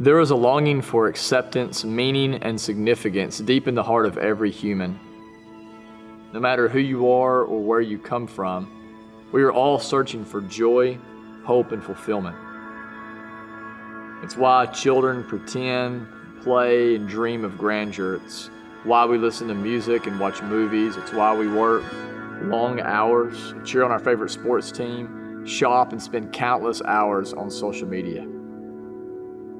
There is a longing for acceptance, meaning, and significance deep in the heart of every human. No matter who you are or where you come from, we are all searching for joy, hope, and fulfillment. It's why children pretend, play, and dream of grandeur. It's why we listen to music and watch movies. It's why we work long hours, cheer on our favorite sports team, shop, and spend countless hours on social media.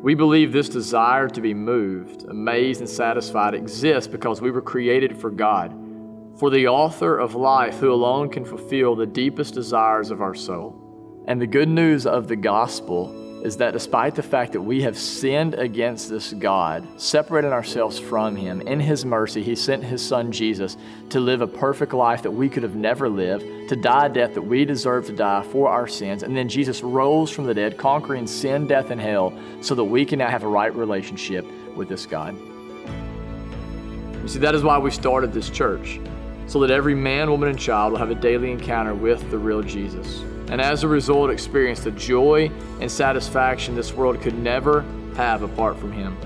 We believe this desire to be moved, amazed, and satisfied exists because we were created for God, for the author of life who alone can fulfill the deepest desires of our soul. And the good news of the gospel is that despite the fact that we have sinned against this God, separated ourselves from Him, in His mercy, He sent His Son Jesus to live a perfect life that we could have never lived, to die a death that we deserve to die for our sins. And then Jesus rose from the dead, conquering sin, death, and hell, so that we can now have a right relationship with this God. You see, that is why we started this church, so that every man, woman, and child will have a daily encounter with the real Jesus. And as a result, experience the joy and satisfaction this world could never have apart from Him.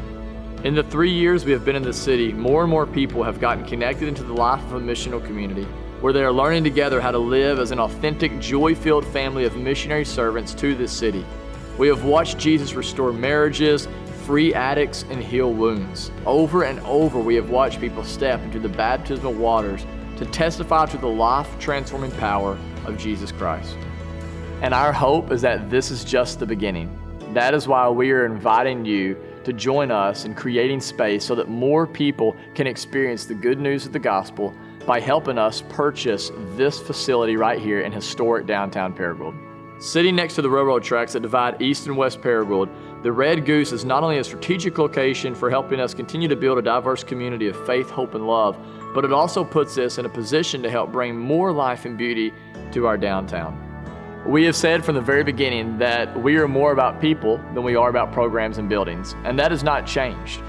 In the 3 years we have been in the city, more and more people have gotten connected into the life of a missional community, where they are learning together how to live as an authentic, joy-filled family of missionary servants to this city. We have watched Jesus restore marriages, free addicts, and heal wounds. Over and over, we have watched people step into the baptismal waters to testify to the life-transforming power of Jesus Christ. And our hope is that this is just the beginning. That is why we are inviting you to join us in creating space so that more people can experience the good news of the gospel by helping us purchase this facility right here in historic downtown Paragould. Sitting next to the railroad tracks that divide East and West Paragould, the Red Goose is not only a strategic location for helping us continue to build a diverse community of faith, hope, and love, but it also puts us in a position to help bring more life and beauty to our downtown. We have said from the very beginning that we are more about people than we are about programs and buildings, and that has not changed.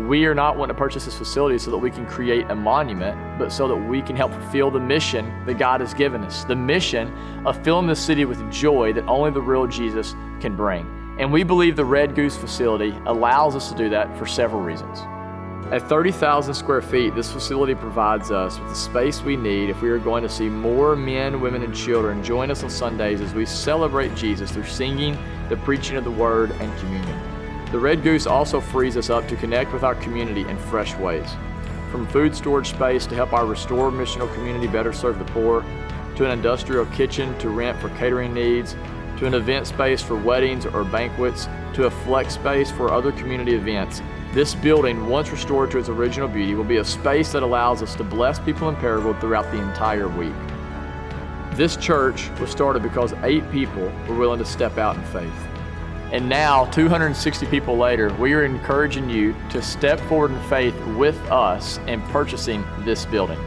We are not wanting to purchase this facility so that we can create a monument, but so that we can help fulfill the mission that God has given us, the mission of filling the city with joy that only the real Jesus can bring. And we believe the Red Goose facility allows us to do that for several reasons. At 30,000 square feet, this facility provides us with the space we need if we are going to see more men, women, and children join us on Sundays as we celebrate Jesus through singing, the preaching of the Word, and communion. The Red Goose also frees us up to connect with our community in fresh ways. From food storage space to help our restored missional community better serve the poor, to an industrial kitchen to rent for catering needs, to an event space for weddings or banquets, to a flex space for other community events. This building, once restored to its original beauty, will be a space that allows us to bless people in Paragould throughout the entire week. This church was started because 8 people were willing to step out in faith. And now, 260 people later, we are encouraging you to step forward in faith with us in purchasing this building.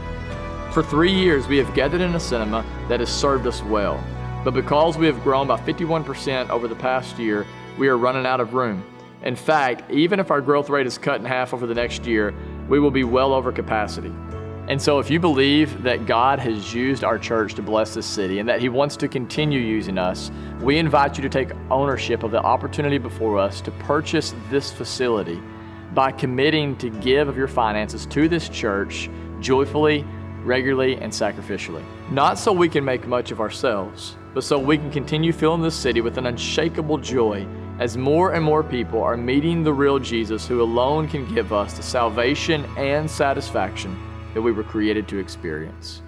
For 3 years, we have gathered in a cinema that has served us well. But because we have grown by 51% over the past year, we are running out of room. In fact, even if our growth rate is cut in half over the next year, we will be well over capacity. And so if you believe that God has used our church to bless this city and that He wants to continue using us, we invite you to take ownership of the opportunity before us to purchase this facility by committing to give of your finances to this church joyfully, regularly, and sacrificially. Not so we can make much of ourselves, but so we can continue filling this city with an unshakable joy as more and more people are meeting the real Jesus who alone can give us the salvation and satisfaction that we were created to experience.